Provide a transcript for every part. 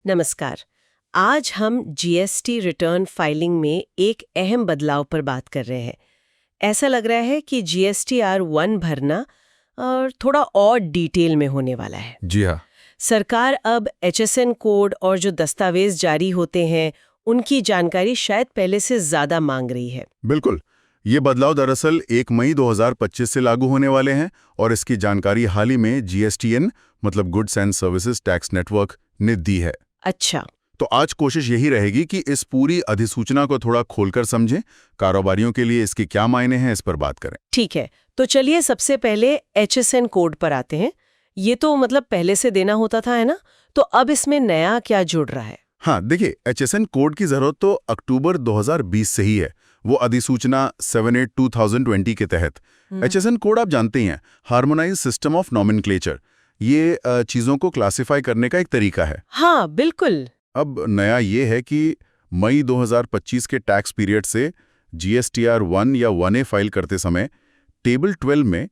नमस्कार। आज हम जीएसटी रिटर्न फाइलिंग में एक अहम बदलाव पर बात कर रहे हैं। ऐसा लग रहा है कि GSTR-1 भरना और थोड़ा और डिटेल में होने वाला है। जी हाँ। सरकार अब HSN कोड और जो दस्तावेज जारी होते हैं उनकी जानकारी शायद पहले से ज्यादा मांग रही है। बिल्कुल। ये बदलाव दरअसल 1 मई 2025 से लागू होने वाले हैं और इसकी जानकारी हाल ही में GSTN मतलब goods and services tax network ने दी है। अच्छा। तो आज कोशिश यही रहेगी कि इस पूरी अधिसूचना को थोड़ा खोलकर समझें, कारोबारियों के लिए इसके क्या मायने हैं, इस पर बात करें। ठीक है, तो चलिए सबसे पहले HSN कोड पर आते हैं। ये तो मतलब पहले से देना होता था, है ना? तो अब इसमें नया क्या जुड़ रहा है? हाँ, देखिए, HSN कोड की जरूरत तो अक्टूबर 2020 से ही है। वो अधिसूचना 78/2020 के तहत। HSN कोड आप जानते ही हैं, हार्मोनाइज सिस्टम ऑफ नॉमेनक्लेचर। ये चीजों को क्लासिफाई करने का एक तरीका है। हाँ, बिल्कुल। अब नया ये है कि मई 2025 के टैक्स पीरियड से GSTR-1 या 1A फाइल करते समय टेबल 12 में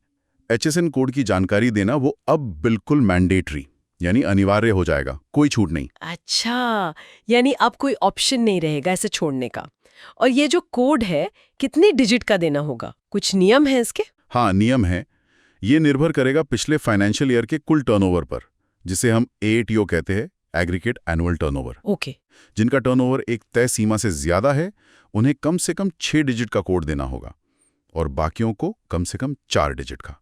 HSN कोड की जानकारी देना वो अब बिल्कुल मैंडेटरी यानी अनिवार्य हो जाएगा, कोई छूट नहीं। अच्छा, यानी अब कोई ऑप्शन नहीं रहेगा इसे छोड़ने का। और ये जो कोड है, कितने डिजिट का देना होगा? कुछ नियम है इसके? हाँ, नियम है। ये निर्भर करेगा पिछले फाइनेंशियल ईयर के कुल टर्नओवर पर, जिसे हम AATO कहते हैं, एग्रीगेट एनुअल टर्नओवर। ओके। जिनका टर्नओवर एक तय सीमा से ज्यादा है, उन्हें कम से कम 6 डिजिट का कोड देना होगा और बाकियों को कम से कम 4 डिजिट का।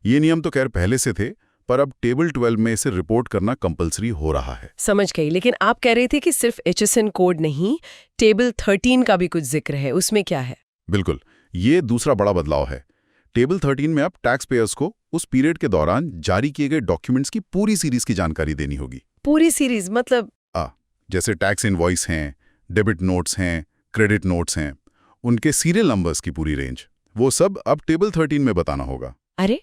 ये नियम तो खैर पहले से थे, पर अब टेबल 12 में इसे रिपोर्ट करना कंपलसरी हो रहा है। समझ गई, लेकिन आप कह रहे थे कि सिर्फ HSN कोड नहीं, टेबल 13 का भी कुछ जिक्र है, उसमें क्या है? बिल्कुल, ये दूसरा बड़ा बदलाव है। टेबल 13 में अब टैक्स पेयर्स को उस पीरियड के दौरान जारी किए गए डॉक्यूमेंट्स की पूरी सीरीज की जानकारी देनी होगी। पूरी सीरीज मतलब? जैसे टैक्स इनवॉइस हैं, डेबिट नोट्स हैं, क्रेडिट नोट्स हैं, उनके सीरियल नंबर्स की पूरी रेंज, वो सब अब टेबल 13 में बताना होगा। अरे,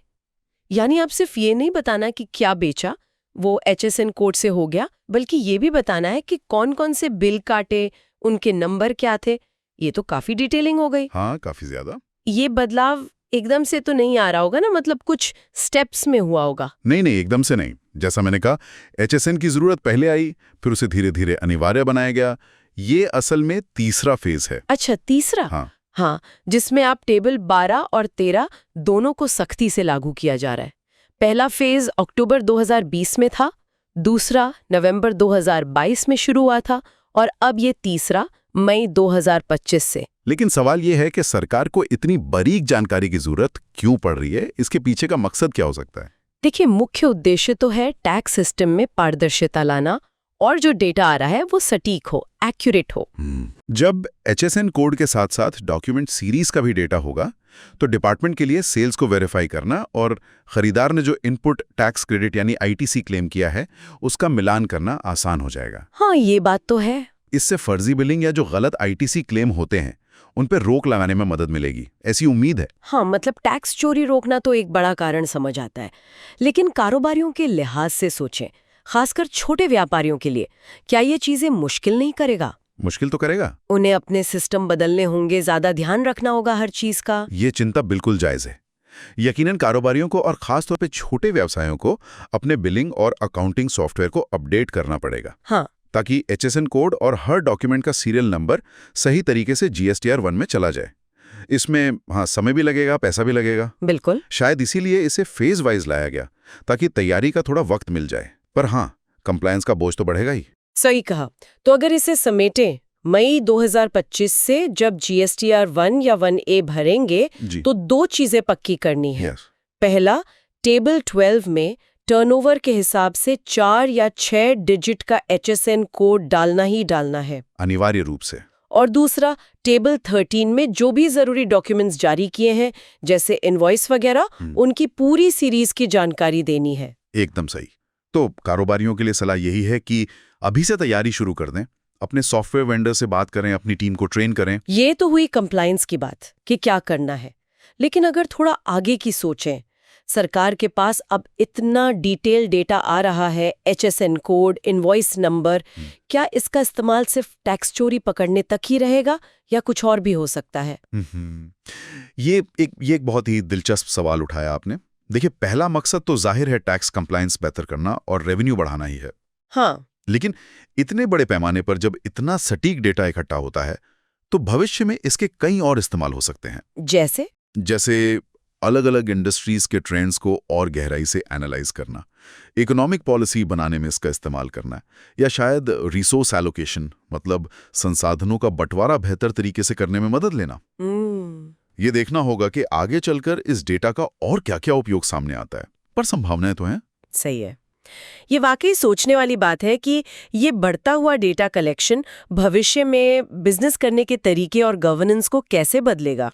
यानी अब सिर्फ ये नहीं बताना कि क्या बेचा, वो HSN कोड से हो गया, बल्कि ये भी बताना है कि कौन-कौन से बिल काटे, उनके नंबर क्या थे। ये तो काफी डिटेलिंग हो गई। हाँ, काफी ज्यादा। ये बदलाव एकदम से तो नहीं आ रहा होगा ना, मतलब कुछ स्टेप्स में हुआ होगा? नहीं, एकदम से नहीं। जैसा मैंने कहा, HSN की जरूरत पहले आई, फिर उसे धीरे धीरे अनिवार्य बनाया गया। ये असल में तीसरा फेज है। अच्छा, तीसरा? हाँ, जिसमें आप टेबल 12 और 13 दोनों को सख्ती से लागू किया जा रहा है। पहला फेज अक्टूबर 2020 में था, दूसरा नवंबर 2022 में शुरू हुआ था और अब ये तीसरा मई 2025 से। लेकिन सवाल ये है कि सरकार को इतनी बारीक जानकारी की जरूरत क्यों पड़ रही है? इसके पीछे का मकसद क्या हो सकता है? देखिए, मुख्य उद्देश्य तो है टैक्स सिस्टम में पारदर्शिता लाना और जो डेटा आ रहा है वो सटीक हो, एक्यूरेट हो। जब HSN कोड के साथ साथ डॉक्यूमेंट सीरीज का भी डेटा होगा, तो डिपार्टमेंट के लिए सेल्स को वेरीफाई करना और खरीदार ने जो इनपुट टैक्स क्रेडिट यानी ITC क्लेम किया है, उसका मिलान करना आसान हो जाएगा। हाँ, ये बात तो है। इससे फर्जी बिलिंग या जो गलत ITC क्लेम होते हैं, उन पर रोक लगाने में मदद मिलेगी, ऐसी उम्मीद है। हाँ, मतलब टैक्स चोरी रोकना तो एक बड़ा कारण समझ आता है, लेकिन कारोबारियों के लिहाज से सोचें, खासकर छोटे व्यापारियों के लिए, क्या ये चीजें मुश्किल नहीं करेगा? मुश्किल तो करेगा। उन्हें अपने सिस्टम बदलने होंगे, ज्यादा ध्यान रखना होगा हर चीज का। ये चिंता बिल्कुल जायज है। यकीनन कारोबारियों को और खास तौर पे छोटे व्यवसायों को अपने बिलिंग और अकाउंटिंग सॉफ्टवेयर को अपडेट करना पड़ेगा। हाँ, ताकि HSN कोड और हर डॉक्यूमेंट का सीरियल नंबर सही तरीके से GSTR-1 में चला जाए। इसमें हाँ, समय भी लगेगा, पैसा भी लगेगा। बिल्कुल। शायद इसीलिए इसे फेज वाइज लाया गया, ताकि तैयारी का थोड़ा वक्त मिल जाए। पर हाँ, कंप्लायंस का बोझ तो बढ़ेगा ही। सही कहा। तो अगर इसे समेटें, मई 2025 से जब GSTR-1 या 1A भरेंगे तो 2 चीजें पक्की करनी है। पहला, टेबल 12 में टर्नओवर के हिसाब से 4 या 6 डिजिट का HSN कोड डालना ही डालना है, अनिवार्य रूप से। और दूसरा, टेबल 13 में जो भी जरूरी डॉक्यूमेंट्स जारी किए हैं, जैसे इनवॉइस वगैरह, उनकी पूरी सीरीज की जानकारी देनी है। एकदम सही। तो कारोबारियों के लिए सलाह यही है कि अभी से तैयारी शुरू कर दें, अपने सॉफ्टवेयर वेंडर से बात करें, अपनी टीम को ट्रेन करें। ये तो हुई कंप्लायंस की बात कि क्या करना है, लेकिन अगर थोड़ा आगे की सोचें, सरकार के पास अब इतना डिटेल डेटा आ रहा है, HSN कोड, इनवॉइस नंबर, क्या इसका इस्तेमाल सिर्फ टैक्स चोरी पकड़ने तक ही रहेगा या कुछ और भी हो सकता है? ये एक बहुत ही दिलचस्प सवाल उठाया आपने। देखिए, पहला मकसद तो जाहिर है टैक्स कंप्लायंस बेहतर करना और रेवेन्यू बढ़ाना ही है। हाँ, लेकिन इतने बड़े पैमाने पर जब इतना सटीक डेटा इकट्ठा होता है तो भविष्य में इसके कई और इस्तेमाल हो सकते हैं। जैसे अलग अलग इंडस्ट्रीज के ट्रेंड्स को और गहराई से एनालाइज करना, इकोनॉमिक पॉलिसी बनाने में इसका इस्तेमाल करना, या शायद रिसोर्स एलोकेशन मतलब संसाधनों का बंटवारा बेहतर तरीके से करने में मदद लेना। ये देखना होगा कि आगे चलकर इस डेटा का और क्या-क्या उपयोग सामने आता है, पर संभावनाएं तो हैं। सही है। ये वाकई सोचने वाली बात है कि ये बढ़ता हुआ डेटा कलेक्शन भविष्य में बिजनेस करने के तरीके और गवर्नेंस को कैसे बदलेगा।